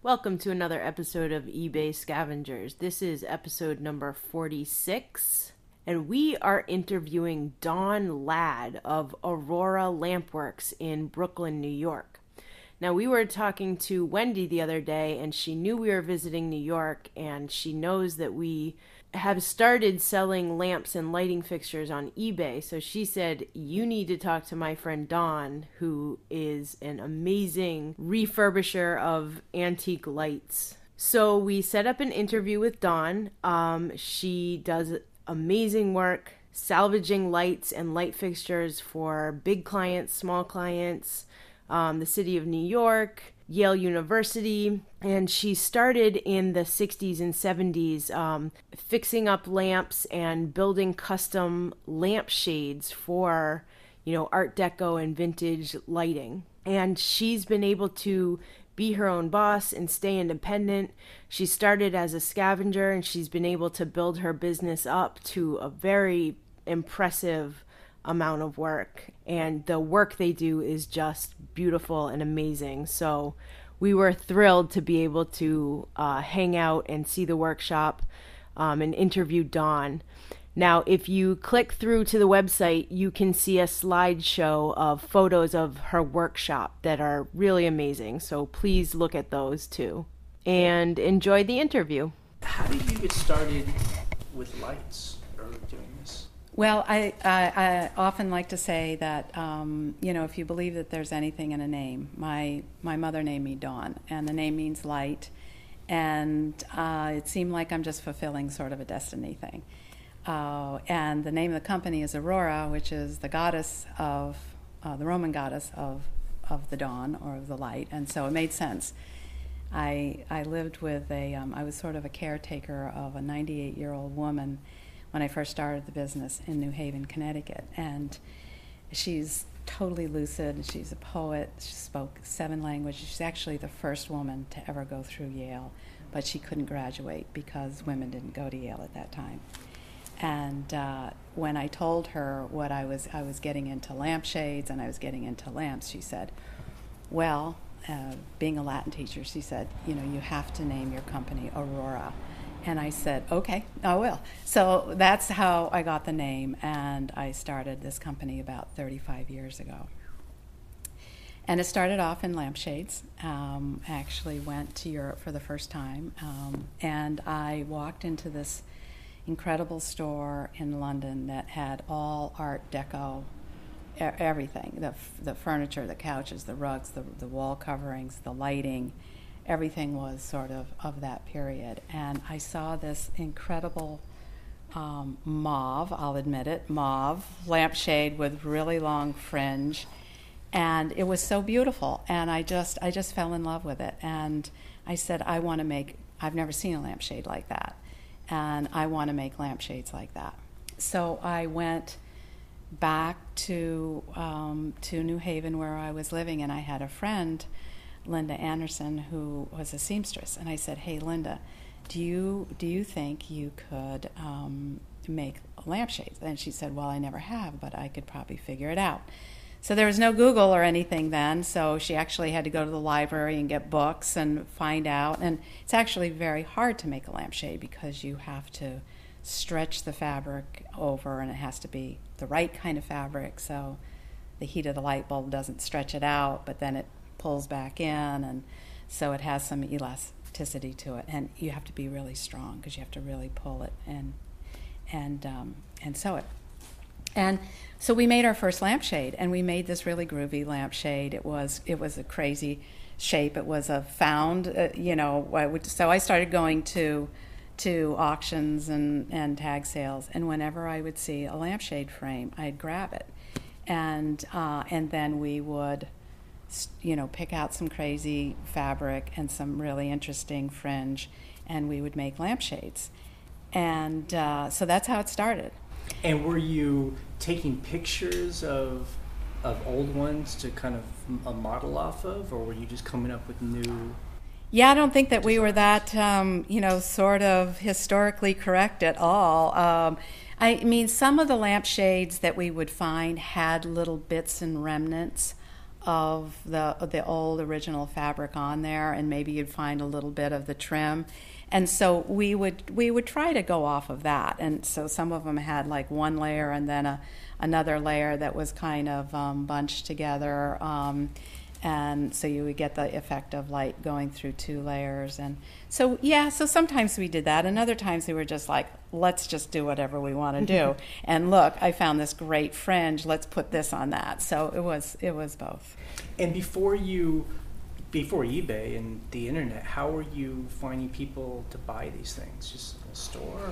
Welcome to another episode of eBay Scavengers. This is episode number 46, and we are interviewing Dawn Ladd of Aurora Lampworks in Brooklyn, New York. Now, we were talking to Wendy the other day, and she knew we were visiting New York, and she knows that we have started selling lamps and lighting fixtures on eBay. So she said, you need to talk to my friend Dawn, who is an amazing refurbisher of antique lights. So we set up an interview with Dawn. She does amazing work salvaging lights and light fixtures for big clients, small clients, the city of New York, Yale University, and she started in the 60s and 70s fixing up lamps and building custom lampshades for, Art Deco and vintage lighting. And she's been able to be her own boss and stay independent. She started as a scavenger, and she's been able to build her business up to a very impressive amount of work, and the work they do is just beautiful and amazing. So we were thrilled to be able to hang out and see the workshop and interview Dawn. Now, if you click through to the website, you can see a slideshow of photos of her workshop that are really amazing. So please look at those too and enjoy the interview. How did you get started with lights or doing this? Well, I often like to say that, if you believe that there's anything in a name, my mother named me Dawn, and the name means light, and it seemed like I'm just fulfilling sort of a destiny thing. And the name of the company is Aurora, which is the goddess of, the Roman goddess of the dawn or of the light, and so it made sense. I lived with I was sort of a caretaker of a 98-year-old woman when I first started the business in New Haven, Connecticut. And she's totally lucid. She's a poet. She spoke 7 languages. She's actually the first woman to ever go through Yale, but she couldn't graduate because women didn't go to Yale at that time. And when I told her what I was getting into lampshades and I was getting into lamps, she said, well, being a Latin teacher, she said, you have to name your company Aurora. And I said, okay, I will. So that's how I got the name, and I started this company about 35 years ago. And it started off in lampshades. I actually went to Europe for the first time, and I walked into this incredible store in London that had all Art Deco, everything, the furniture, the couches, the rugs, the wall coverings, the lighting. Everything was sort of that period. And I saw this incredible mauve, I'll admit it, mauve lampshade with really long fringe. And it was so beautiful. And I just fell in love with it. And I said, I've never seen a lampshade like that. And I want to make lampshades like that. So I went back to New Haven where I was living, and I had a friend, Linda Anderson, who was a seamstress, and I said, hey, Linda, do you think you could make lampshades? And she said, well, I never have, but I could probably figure it out. So there was no Google or anything then, so she actually had to go to the library and get books and find out. And it's actually very hard to make a lampshade because you have to stretch the fabric over, and it has to be the right kind of fabric, so the heat of the light bulb doesn't stretch it out, but then it pulls back in, and so it has some elasticity to it, and you have to be really strong because you have to really pull it and sew it. And so we made our first lampshade, and we made this really groovy lampshade. It was a crazy shape. It was a found, so I started going to auctions and tag sales, and whenever I would see a lampshade frame, I'd grab it, and then we would pick out some crazy fabric and some really interesting fringe, and we would make lampshades. And so that's how it started. And were you taking pictures of old ones to kind of a model off of, or were you just coming up with new? Yeah, I don't think that we were that, sort of historically correct at all. I mean, some of the lampshades that we would find had little bits and remnants of the old original fabric on there, and maybe you'd find a little bit of the trim. And so we would try to go off of that. And so some of them had like one layer and then another layer that was kind of bunched together. And so you would get the effect of light going through two layers. And so, yeah, so sometimes we did that. And other times we were just like, let's just do whatever we want to do. And look, I found this great fringe. Let's put this on that. So it was both. And before eBay and the internet, how were you finding people to buy these things? Just a store?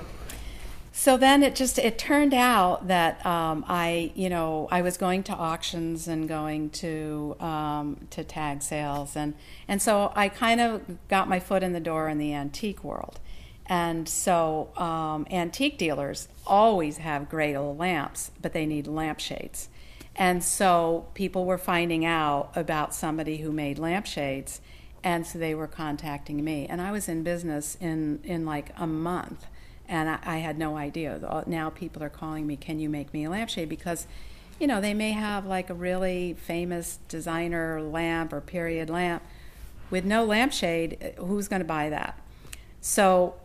So then it turned out that I was going to auctions and going to tag sales, and so I kind of got my foot in the door in the antique world. And so antique dealers always have great old lamps, but they need lampshades. And so people were finding out about somebody who made lampshades, and so they were contacting me. And I was in business in like a month, and I had no idea. Now people are calling me, can you make me a lampshade? Because, they may have like a really famous designer lamp or period lamp with no lampshade. Who's going to buy that? So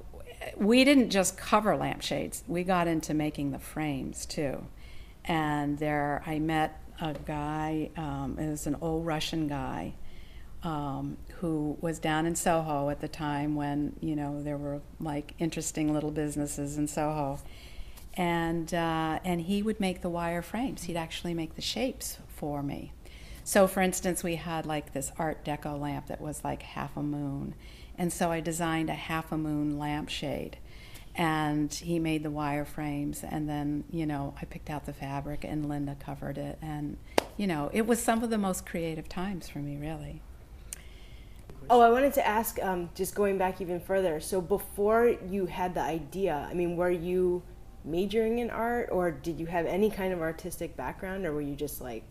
we didn't just cover lampshades. We got into making the frames too. And there I met a guy, it was an old Russian guy, who was down in Soho at the time when, there were like interesting little businesses in Soho. And he would make the wire frames. He'd actually make the shapes for me. So for instance, we had like this Art Deco lamp that was like half a moon. And so I designed a half a moon lampshade. And he made the wire frames, and then, I picked out the fabric, and Linda covered it. And, it was some of the most creative times for me, really. Oh, I wanted to ask, just going back even further, so before you had the idea, were you majoring in art, or did you have any kind of artistic background, or were you just like...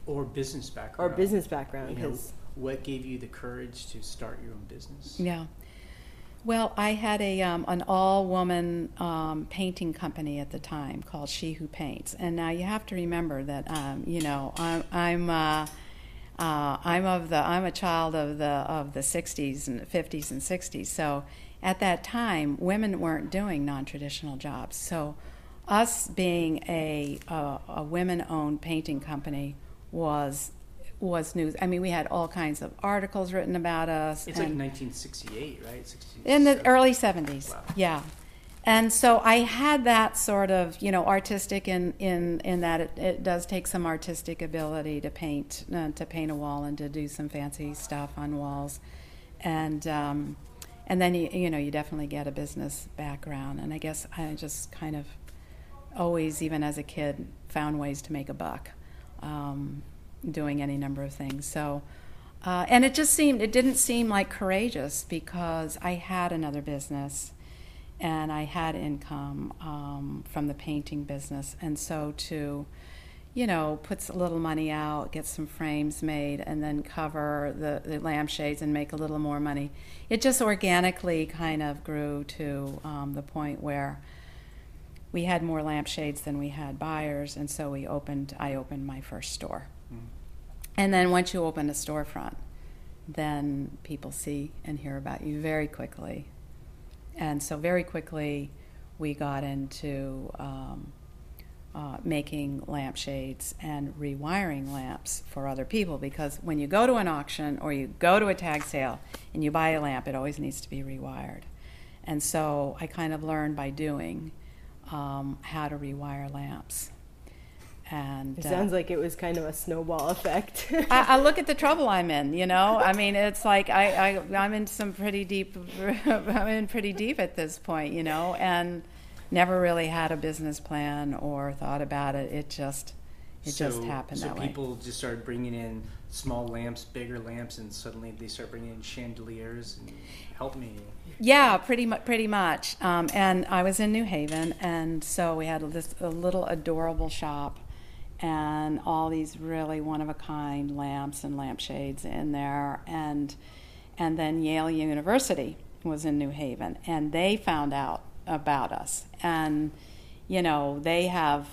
Or business background. What gave you the courage to start your own business? Yeah. Well, I had an all-woman painting company at the time called She Who Paints, and now you have to remember that I'm a child of the 60s and 50s and 60s. So at that time, women weren't doing non-traditional jobs. So us being a women-owned painting company was news. We had all kinds of articles written about us. It's like 1968, right? In the early 70s, wow. Yeah. And so I had that sort of, artistic in that it does take some artistic ability to paint a wall and to do some fancy stuff on walls. And then, you definitely get a business background. And I guess I just kind of always, even as a kid, found ways to make a buck. Doing any number of things. So, and it didn't seem like courageous because I had another business and I had income from the painting business. And so to, put a little money out, get some frames made, and then cover the lampshades and make a little more money, it just organically kind of grew to the point where we had more lampshades than we had buyers, and so I opened my first store. And then once you open a storefront, then people see and hear about you very quickly. And so very quickly we got into making lampshades and rewiring lamps for other people, because when you go to an auction or you go to a tag sale and you buy a lamp, it always needs to be rewired. And so I kind of learned by doing how to rewire lamps. And it sounds like it was kind of a snowball effect. I look at the trouble I'm in, it's like I'm in some pretty deep, I'm in pretty deep at this point, and never really had a business plan or thought about it. It just happened that way. So people just started bringing in small lamps, bigger lamps, and suddenly they start bringing in chandeliers and help me. Yeah, pretty much. And I was in New Haven, and so we had a little adorable shop. And all these really one-of-a-kind lamps and lampshades in there. And then Yale University was in New Haven, and they found out about us. And, they have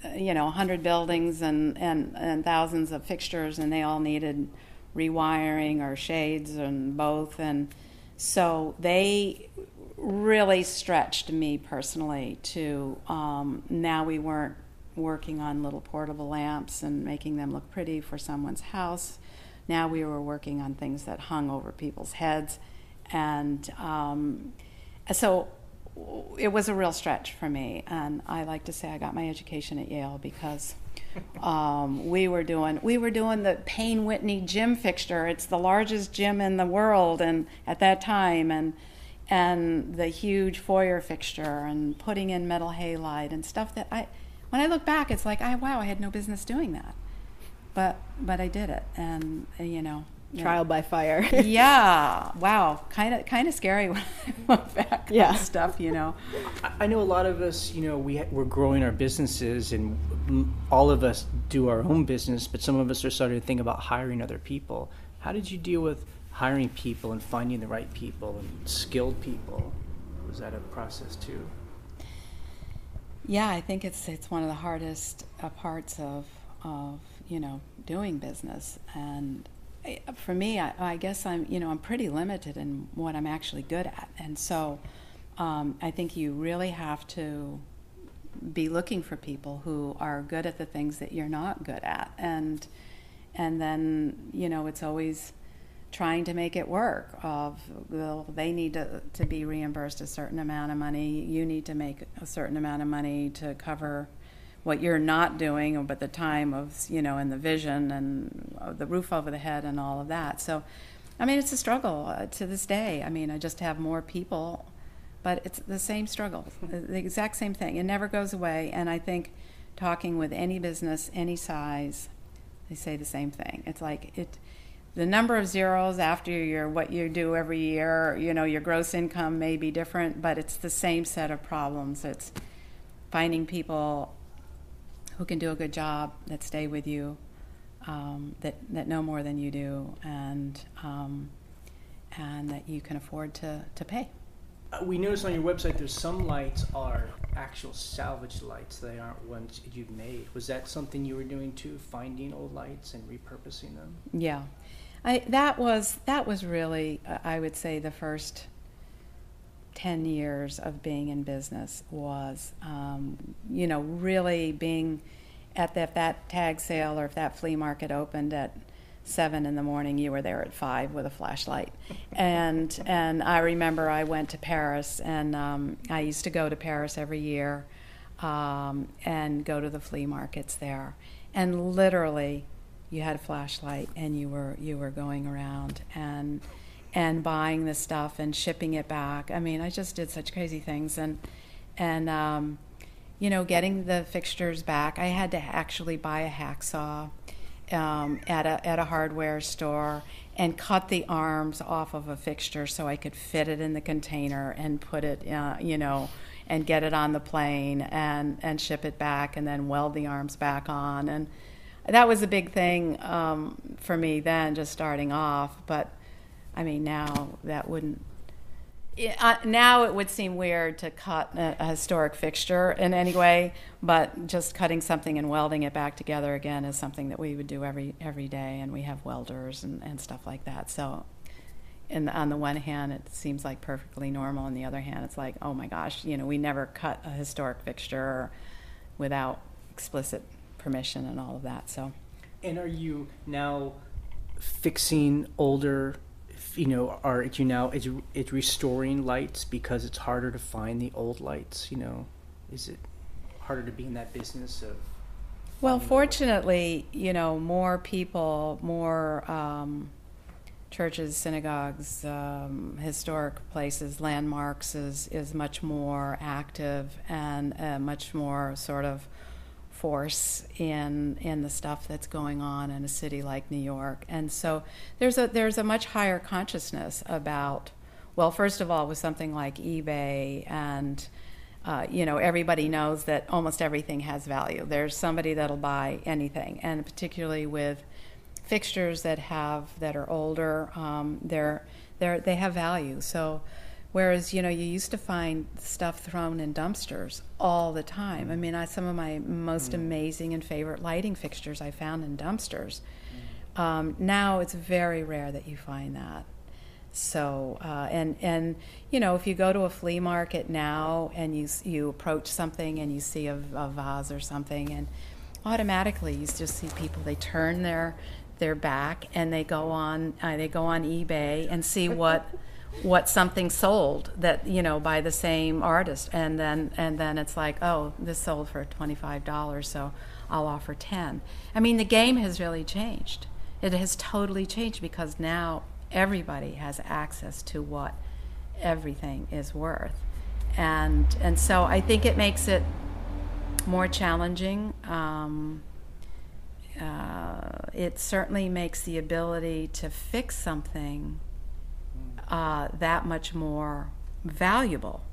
100 buildings and thousands of fixtures, and they all needed rewiring or shades and both. And so they really stretched me personally to, now we weren't working on little portable lamps and making them look pretty for someone's house. Now we were working on things that hung over people's heads. And so it was a real stretch for me. And I like to say I got my education at Yale because we were doing the Payne Whitney gym fixture. It's the largest gym in the world, and at that time, and the huge foyer fixture, and putting in metal halide and stuff that when I look back, it's like, wow, I had no business doing that, but I did it, and trial by fire. Yeah, wow, kind of scary when I look back on stuff. I know a lot of us, we're growing our businesses, and all of us do our own business, but some of us are starting to think about hiring other people. How did you deal with hiring people and finding the right people and skilled people? Was that a process too? Yeah, I think it's one of the hardest parts of doing business. And for me, I guess I'm pretty limited in what I'm actually good at, and so I think you really have to be looking for people who are good at the things that you're not good at, and then it's always trying to make it work. They need to be reimbursed a certain amount of money. You need to make a certain amount of money to cover what you're not doing, but the time of, and the vision and the roof over the head and all of that. So, it's a struggle to this day. I just have more people, but it's the same struggle, the exact same thing. It never goes away. And I think talking with any business, any size, they say the same thing. It's like the number of zeros after what you do every year, your gross income may be different, but it's the same set of problems. It's finding people who can do a good job, that stay with you, that know more than you do, and that you can afford to pay. We noticed on your website there's some lights are actual salvage lights. They aren't ones you've made. Was that something you were doing too, finding old lights and repurposing them? Yeah. That was really, I would say, the first 10 years of being in business was, really being at that tag sale, or if that flea market opened at 7 a.m, you were there at 5 with a flashlight. And I remember I went to Paris, and I used to go to Paris every year and go to the flea markets there. And literally, you had a flashlight, and you were going around and buying the stuff and shipping it back. I just did such crazy things, and getting the fixtures back. I had to actually buy a hacksaw at a hardware store and cut the arms off of a fixture so I could fit it in the container and put it, and get it on the plane and ship it back, and then weld the arms back on. And that was a big thing for me then, just starting off. But now that wouldn't. Now it would seem weird to cut a historic fixture in any way, but just cutting something and welding it back together again is something that we would do every day, and we have welders and stuff like that. So, on the one hand, it seems like perfectly normal. On the other hand, it's like, oh my gosh, we never cut a historic fixture without explicit permission and all of that. So, and are you now fixing older? Are you now it's restoring lights because it's harder to find the old lights? Is it harder to be in that business of? Well, fortunately, more people, more churches, synagogues, historic places, landmarks is much more active and much more sort of force in the stuff that's going on in a city like New York. And so there's a much higher consciousness about, well, first of all, with something like eBay, and everybody knows that almost everything has value. There's somebody that'll buy anything, and particularly with fixtures that are older, they have value. So Whereas, you used to find stuff thrown in dumpsters all the time. I mean, some of my most amazing and favorite lighting fixtures I found in dumpsters. Now it's very rare that you find that. So, and if you go to a flea market now and you approach something and you see a vase or something, and automatically you just see people, they turn their back and they go on eBay and see what something sold that, by the same artist, and then it's like, oh, this sold for $25, so I'll offer 10. I mean, the game has really changed. It has totally changed because now everybody has access to what everything is worth, and so I think it makes it more challenging. It certainly makes the ability to fix something that much more valuable,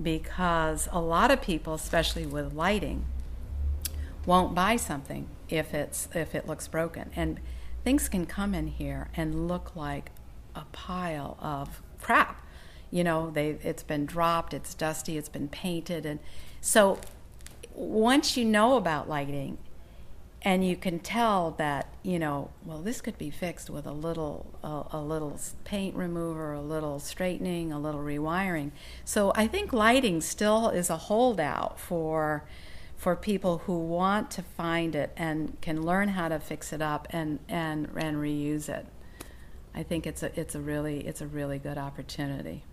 because a lot of people, especially with lighting, won't buy something if it looks broken. And things can come in here and look like a pile of crap. It's been dropped, it's dusty, it's been painted, and so once you know about lighting, and you can tell that, this could be fixed with a little paint remover, a little straightening, a little rewiring. So I think lighting still is a holdout for people who want to find it and can learn how to fix it up and reuse it. I think it's a really good opportunity.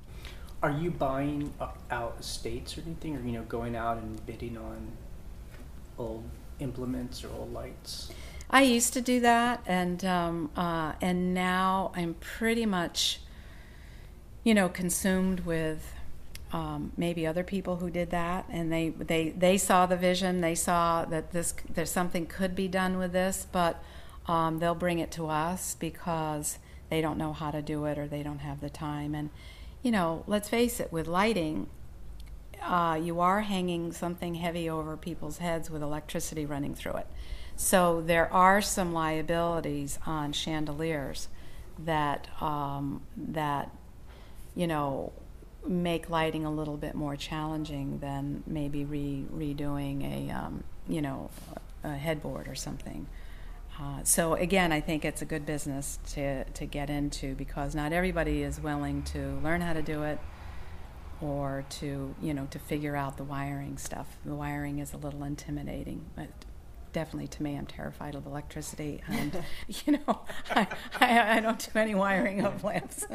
Are you buying out estates or anything, or going out and bidding on old implements or old lights? I used to do that, and now I'm pretty much, consumed with maybe other people who did that, and they saw the vision, they saw that there's something could be done with this, but they'll bring it to us because they don't know how to do it or they don't have the time. And let's face it, with lighting, you are hanging something heavy over people's heads with electricity running through it. So there are some liabilities on chandeliers that make lighting a little bit more challenging than maybe redoing a headboard or something. So again, I think it's a good business to get into, because not everybody is willing to learn how to do it, or to figure out the wiring stuff. The wiring is a little intimidating, but definitely to me, I'm terrified of electricity, and I don't do any wiring of lamps.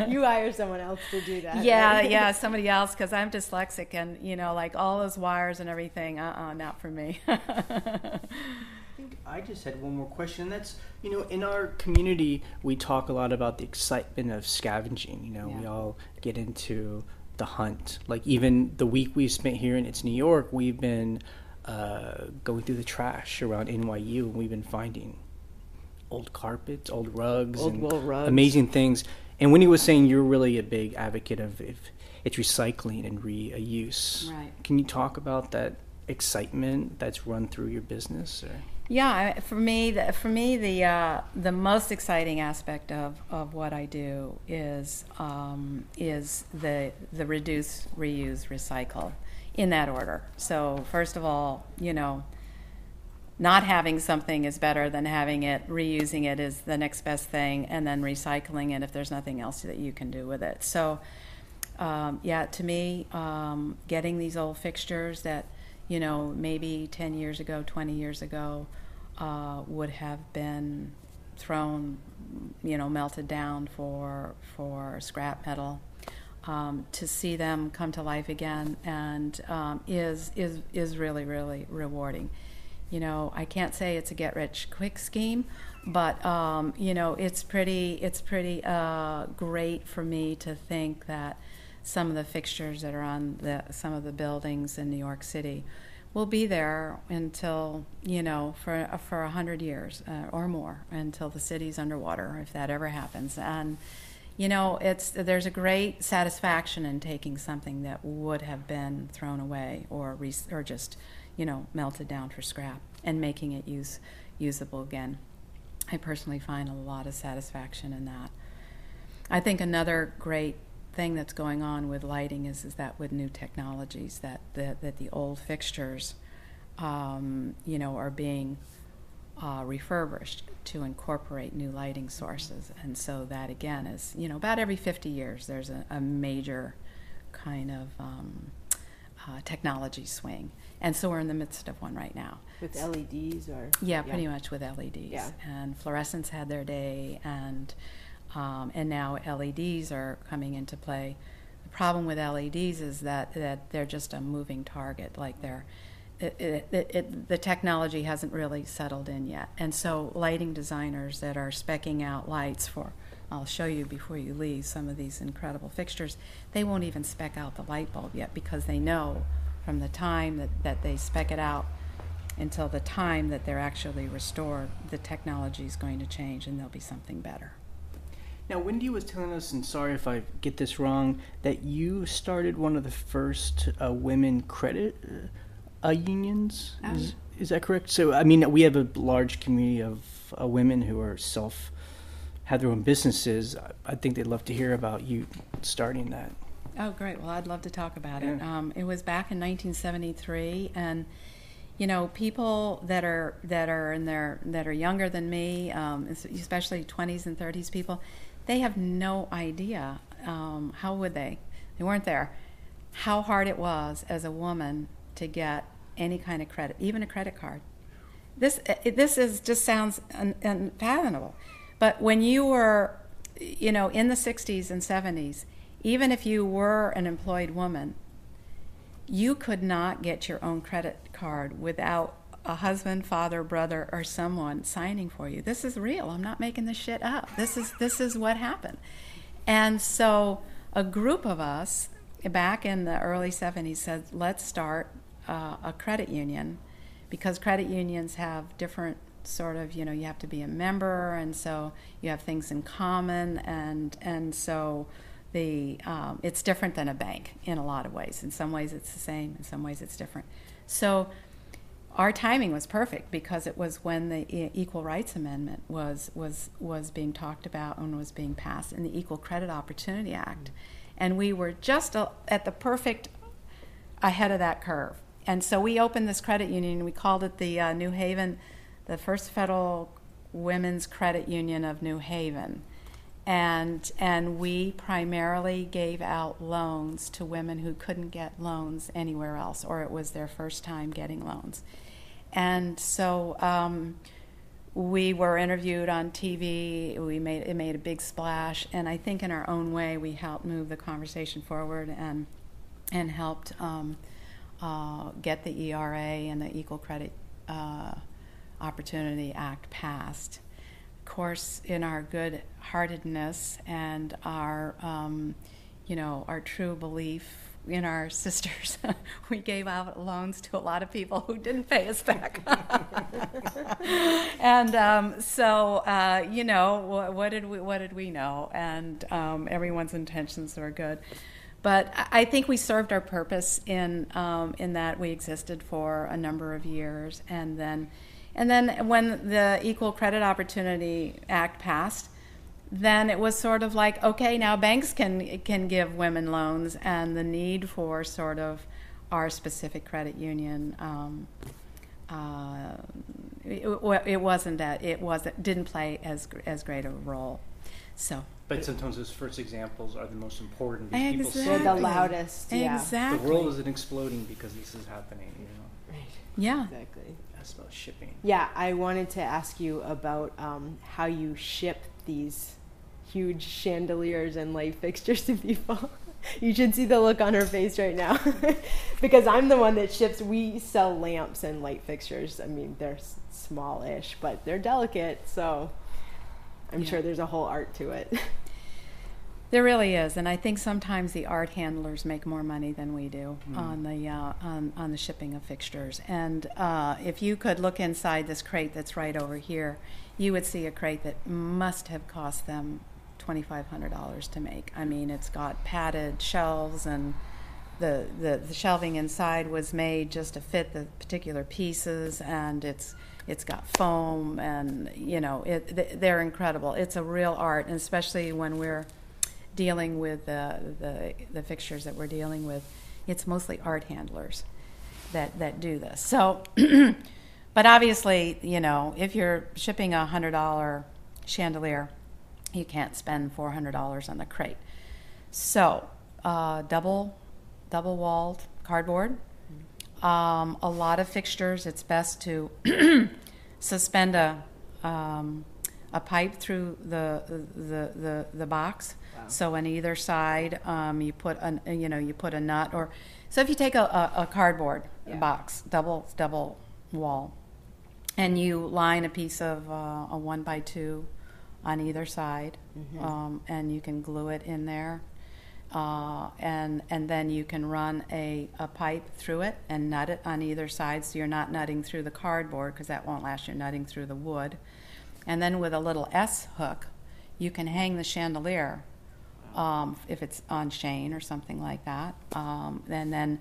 You hire someone else to do that. Yeah, right? yeah, somebody else, because I'm dyslexic, and like all those wires and everything, not for me. I just had one more question, and that's, in our community, we talk a lot about the excitement of scavenging. Yeah. We all get into the hunt. Like, even the week we spent here in New York, we've been going through the trash around NYU, and we've been finding old carpets, old rugs, old wool rugs, amazing things. And Winnie was saying you're really a big advocate of it's recycling and reuse. Right. Can you talk about that excitement that's run through your business? Or? Yeah, for me, the most exciting aspect of what I do is the reduce, reuse, recycle, in that order. So first of all, not having something is better than having it. Reusing it is the next best thing, and then recycling it if there's nothing else that you can do with it. So to me, getting these old fixtures that maybe 10 years ago, 20 years ago, would have been thrown, melted down for scrap metal, to see them come to life again, and is really, really rewarding. I can't say it's a get-rich-quick scheme, but it's pretty great for me to think that some of the fixtures that are on some of the buildings in New York City will be there until, for 100 years or more, until the city's underwater, if that ever happens. And, there's a great satisfaction in taking something that would have been thrown away or just, melted down for scrap and making it usable again. I personally find a lot of satisfaction in that. I think another great thing that's going on with lighting is that with new technologies that the old fixtures, are being refurbished to incorporate new lighting sources. And so that, again, is, about every 50 years there's a major kind of technology swing. And so we're in the midst of one right now. With LEDs or? Yeah, pretty much with LEDs. Yeah. And fluorescents had their day, and now LEDs are coming into play. The problem with LEDs is that they're just a moving target. Like the technology hasn't really settled in yet. And so lighting designers that are speccing out lights for, I'll show you before you leave some of these incredible fixtures, they won't even spec out the light bulb yet, because they know from the time that they spec it out until the time that they're actually restored, the technology is going to change and there'll be something better. Now, Wendy was telling us, and sorry if I get this wrong, that you started one of the first women credit unions. Is that correct? So, I mean, we have a large community of women who are have their own businesses. I think they'd love to hear about you starting that. Oh, great. Well, I'd love to talk about it. It was back in 1973, and people that are younger than me, especially 20s and 30s people, they have no idea. How would they? They weren't there. How hard it was as a woman to get any kind of credit, even a credit card. This just sounds unfathomable. But when you were, in the 60s and 70s, even if you were an employed woman, you could not get your own credit card without a husband, father, brother, or someone signing for you. This is real. I'm not making this shit up. This is what happened. And so a group of us back in the early 70s said, let's start a credit union, because credit unions have different sort of, you have to be a member, and so you have things in common, and so it's different than a bank in a lot of ways. In some ways it's the same, in some ways it's different. So our timing was perfect, because it was when the Equal Rights Amendment was being talked about and was being passed, in the Equal Credit Opportunity Act. And we were just at the perfect ahead of that curve. And so we opened this credit union. We called it the New Haven, the First Federal Women's Credit Union of New Haven. And we primarily gave out loans to women who couldn't get loans anywhere else, or it was their first time getting loans. And so we were interviewed on TV. It made a big splash, and I think in our own way we helped move the conversation forward and helped get the ERA and the Equal Credit Opportunity Act passed. Of course, in our good-heartedness and our, our true belief in our sisters, we gave out loans to a lot of people who didn't pay us back. And so, what did we know? And everyone's intentions were good. But I think we served our purpose in that we existed for a number of years, and then when the Equal Credit Opportunity Act passed, then it was sort of like, okay, now banks can give women loans, and the need for sort of our specific credit union, didn't play as great a role. So. But sometimes those first examples are the most important, because people Exactly. see They're the loudest. Yeah. Exactly. the world isn't exploding because this is happening. Right. Yeah. Exactly. That's about shipping. Yeah, I wanted to ask you about how you ship these huge chandeliers and light fixtures to people. You should see the look on her face right now. Because I'm the one that ships. We sell lamps and light fixtures. I mean, they're small-ish, but they're delicate, so I'm sure there's a whole art to it. There really is, and I think sometimes the art handlers make more money than we do on the shipping of fixtures. And if you could look inside this crate that's right over here, you would see a crate that must have cost them $2,500 to make. I mean, it's got padded shelves, and the shelving inside was made just to fit the particular pieces, and it's got foam, and they're incredible. It's a real art, and especially when we're dealing with the fixtures that we're dealing with, it's mostly art handlers that do this. So, but obviously, if you're shipping $100 chandelier, you can't spend $400 on the crate. So, double walled cardboard. A lot of fixtures, it's best to suspend a pipe through the box. Wow. So on either side, you put a nut, or so if you take a cardboard box, double wall, and you line a piece of a 1x2 on either side, and you can glue it in there. And then you can run a pipe through it and nut it on either side, so you're not nutting through the cardboard, because that won't last. You're nutting through the wood. And then with a little S hook, you can hang the chandelier, if it's on chain or something like that, and then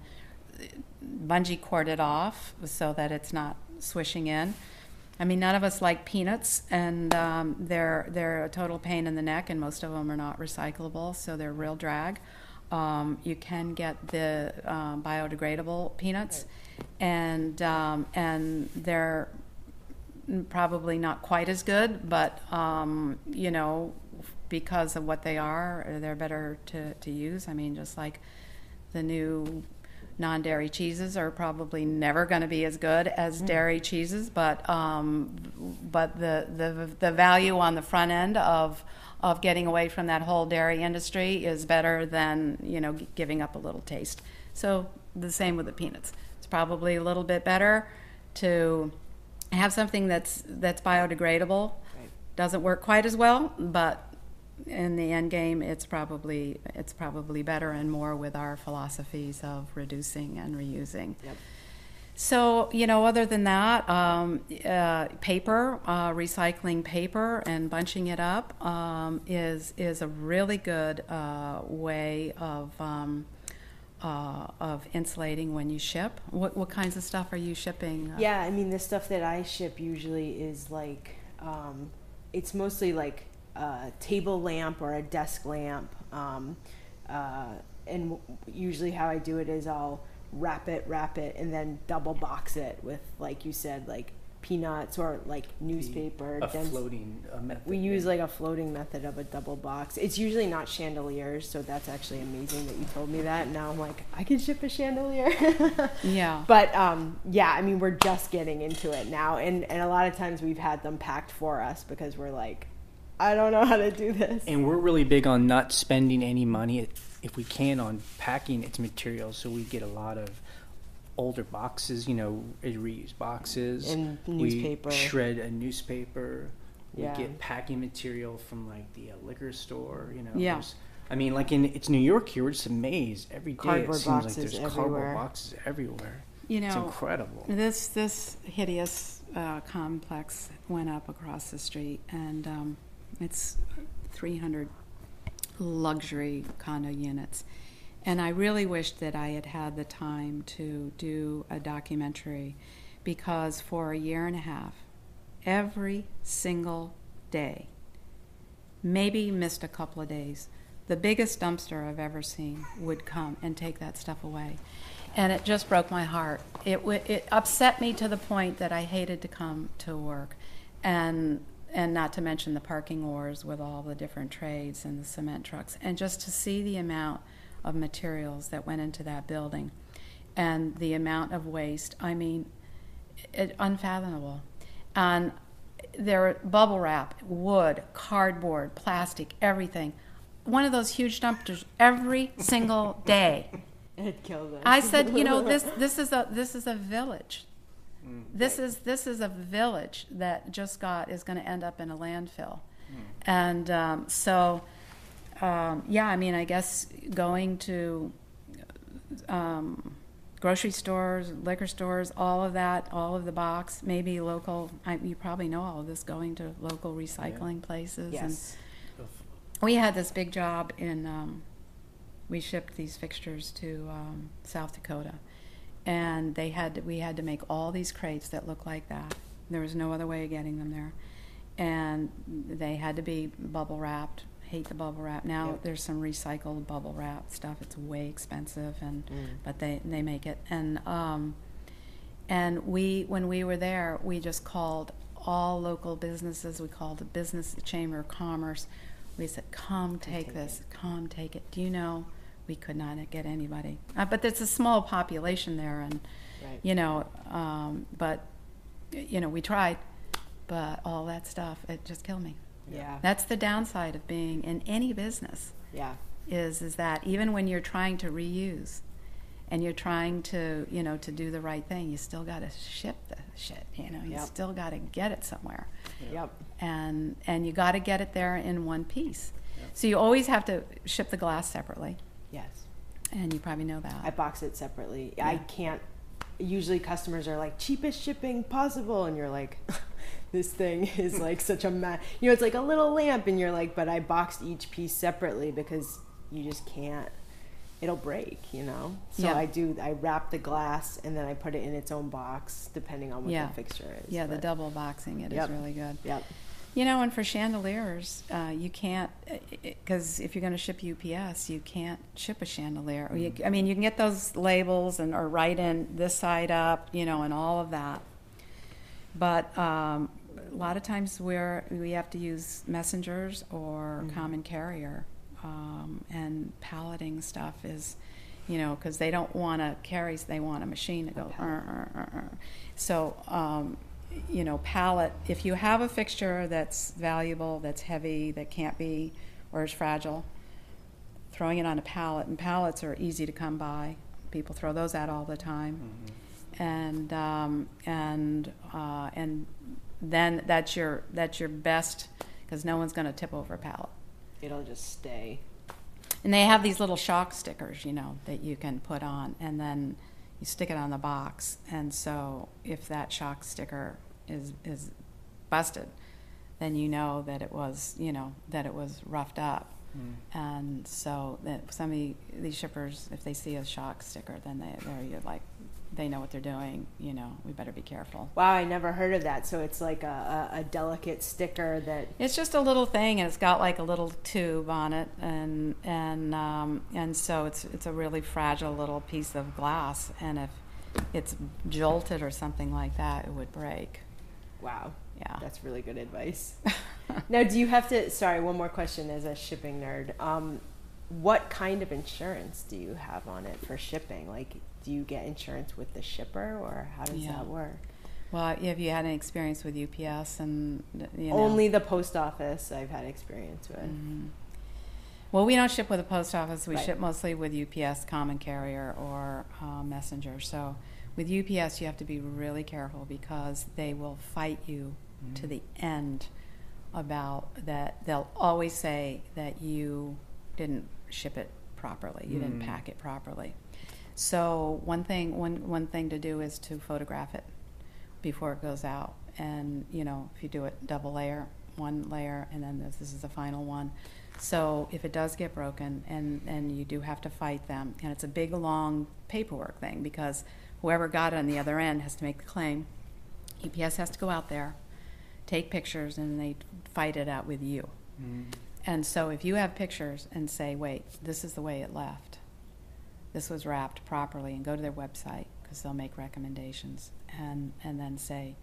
bungee cord it off so that it's not swishing in. I mean, none of us like peanuts, and they're a total pain in the neck, and most of them are not recyclable, so they're real drag. You can get the biodegradable peanuts, and they're probably not quite as good, but because of what they are, they're better to use. I mean, just like the new non-dairy cheeses are probably never going to be as good as dairy cheeses, but the value on the front end of getting away from that whole dairy industry is better than giving up a little taste. So the same with the peanuts. It's probably a little bit better to have something that's biodegradable. Right. Doesn't work quite as well, but in the end game, it's probably better and more with our philosophies of reducing and reusing. Yep. So other than that, paper, recycling paper and bunching it up is a really good way of insulating when you ship. What kinds of stuff are you shipping? Yeah, I mean, the stuff that I ship usually is like it's mostly like a table lamp or a desk lamp, and usually how I do it is I'll wrap it and then double box it with, like you said, like peanuts or like newspaper. Floating method. We use like a floating method of a double box. It's usually not chandeliers, so that's actually amazing that you told me that. Now I'm like, I can ship a chandelier. Yeah. But yeah, I mean, we're just getting into it now, and a lot of times we've had them packed for us because we're like, I don't know how to do this. And we're really big on not spending any money, if we can, on packing its materials. So we get a lot of older boxes, reused boxes. And newspaper. We shred a newspaper. Yeah. We get packing material from like the liquor store. Yeah. I mean, like it's New York here, we're just amazed every day. Cardboard it seems boxes like there's everywhere. cardboard boxes everywhere. It's incredible. This hideous complex went up across the street, and it's 300 luxury condo units. And I really wished that I had had the time to do a documentary, because for a year and a half, every single day, maybe missed a couple of days, the biggest dumpster I've ever seen would come and take that stuff away. And it just broke my heart. It upset me to the point that I hated to come to work. And not to mention the parking wars with all the different trades and the cement trucks. And just to see the amount of materials that went into that building and the amount of waste, I mean, unfathomable. And there are bubble wrap, wood, cardboard, plastic, everything. One of those huge dumpsters every single day. It killed us. I said, this is a village. This is a village that is going to end up in a landfill. And yeah, I mean, I guess going to grocery stores, liquor stores, all of that, all of the box, maybe local, you probably know all of this, going to local recycling places. Yes. And we had this big job we shipped these fixtures to South Dakota. And we had to make all these crates that looked like that. There was no other way of getting them there. And they had to be bubble wrapped, hate the bubble wrap. Now Yep. there's some recycled bubble wrap stuff. It's way expensive, but they make it. And when we were there, we just called all local businesses. We called the business, the Chamber of Commerce. We said, come take this, come take it. Do you know, we could not get anybody. But there's a small population there, and but we tried, but all that stuff, it just killed me. Yeah. That's the downside of being in any business. Yeah. Is that even when you're trying to reuse and you're trying to, to do the right thing, you still got to ship the shit, you Yep. still got to get it somewhere. Yep. And you got to get it there in one piece. Yep. So you always have to ship the glass separately. Yes. And you probably know that. I box it separately. Yeah. I can't. Usually customers are like, cheapest shipping possible, and you're like, this thing is like such a mess. It's like a little lamp, and you're like, but I boxed each piece separately because you just can't. It'll break, So Yeah. I wrap the glass and then I put it in its own box depending on what Yeah. the fixture is. Yeah, the double boxing it Yep. is really good. Yep. And for chandeliers, you can't, because if you're going to ship UPS, you can't ship a chandelier. You can get those labels or write in this side up, and all of that. But a lot of times we have to use messengers or common carrier, and palleting stuff is, because they don't want to carry, they want a machine to go. So. Pallet, if you have a fixture that's valuable, that's heavy, that can't be, or is fragile, throwing it on a pallet, and pallets are easy to come by. People throw those out all the time. Mm-hmm. And then that's your best, because no one's going to tip over a pallet. It'll just stay. And they have these little shock stickers, that you can put on, and then you stick it on the box, and so if that shock sticker is busted, then that it was roughed up. And so that some of these shippers, if they see a shock sticker, then they know what they're doing. We better be careful. Wow, I never heard of that. So it's like a delicate sticker that. It's just a little thing, and it's got like a little tube on it, and so it's a really fragile little piece of glass, and if it's jolted or something like that, it would break. Wow. Yeah. That's really good advice. Now, do you have to, sorry, one more question as a shipping nerd. What kind of insurance do you have on it for shipping? Like, do you get insurance with the shipper, or how does that work? Well, have you had an experience with UPS? And Only the post office I've had experience with. Mm-hmm. Well, we don't ship with the post office. We Right. ship mostly with UPS, common carrier, or messenger. So with UPS, you have to be really careful because they will fight you to the end about that. They'll always say that you didn't ship it properly. You didn't pack it properly. So one thing to do is to photograph it before it goes out. And, if you do it double layer, one layer, and then this is the final one. So if it does get broken, and you do have to fight them, and it's a big, long paperwork thing, because whoever got it on the other end has to make the claim. UPS has to go out there, take pictures, and they fight it out with you. And so if you have pictures and say, wait, this is the way it left, this was wrapped properly, and go to their website, because they'll make recommendations, and then say,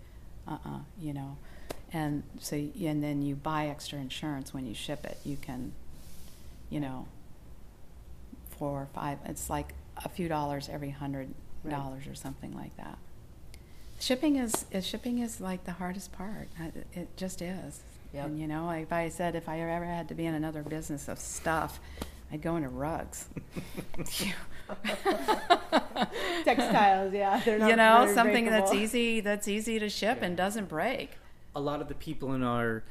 and so, and then you buy extra insurance when you ship it. You can, $4 or $5. It's like a few dollars every $100 or something like that. Shipping is like the hardest part. It just is. Yep. And like I said, if I ever had to be in another business of stuff, I'd go into rugs. Textiles, yeah. They're not very something breakable. that's easy to ship and doesn't break. A lot of the people in a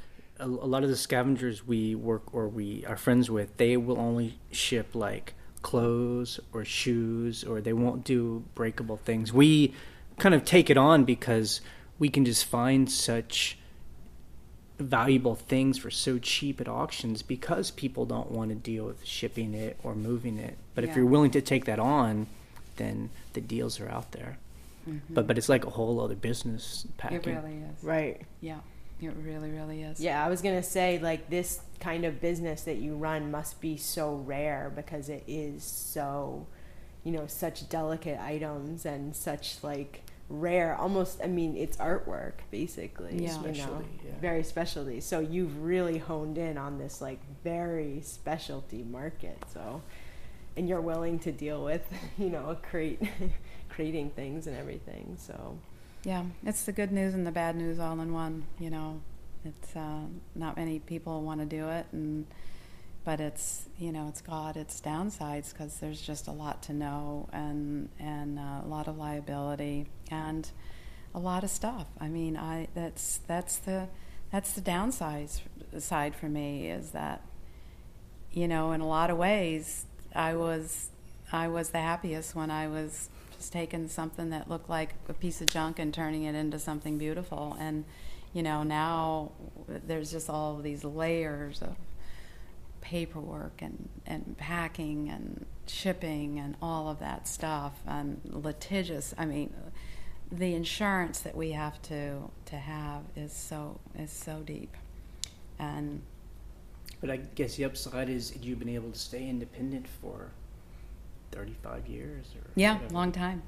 lot of the scavengers we work or we are friends with, they will only ship like clothes or shoes, or they won't do breakable things. We kind of take it on because we can just find such valuable things for so cheap at auctions, because people don't want to deal with shipping it or moving it. But if you're willing to take that on, then the deals are out there. But it's like a whole other business packing. It really is. Right. Yeah. It really, really is. Yeah, I was going to say, like, this kind of business that you run must be so rare because it is so, you know, such delicate items and such, like, rare, almost, I mean, it's artwork, basically. Yeah. You know, Yeah. very specialty. So you've really honed in on this, like, very specialty market. So, and you're willing to deal with, you know, creating things and everything, so... Yeah, it's the good news and the bad news all in one. You know, it's not many people want to do it, but it's, you know, it's got its downsides because there's just a lot to know and a lot of liability and a lot of stuff. I mean, that's the downside side for me, is that, you know, in a lot of ways, I was the happiest when I was just taking something that looked like a piece of junk and turning it into something beautiful. And, you know, now there's just all of these layers of paperwork and packing and shipping and all of that stuff, and litigious. I mean, the insurance that we have to have is so deep. But I guess the upside is you've been able to stay independent for 35 years or yeah, whatever. long time.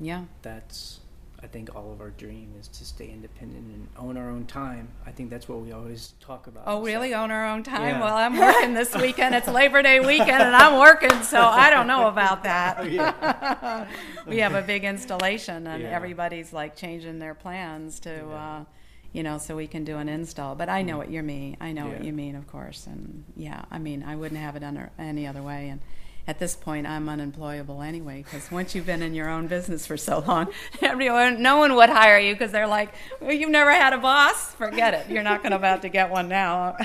Yeah. That's, I think, all of our dream is to stay independent and own our own time. I think that's what we always talk about. Oh, really? Own our own time? Yeah. Well, I'm working this weekend. It's Labor Day weekend, and I'm working, so I don't know about that. Oh, yeah. We have a big installation, and Yeah. everybody's like changing their plans to, you know, so we can do an install. But I know what you mean. I know what you mean, of course. And yeah, I mean, I wouldn't have it any other way. And at this point, I'm unemployable anyway, because once you've been in your own business for so long, no one would hire you because they're like, well, you've never had a boss? Forget it. You're not going to about to get one now.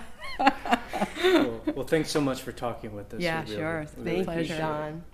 Cool. Well, thanks so much for talking with us. Yeah, sure. Really Thank you, Sean.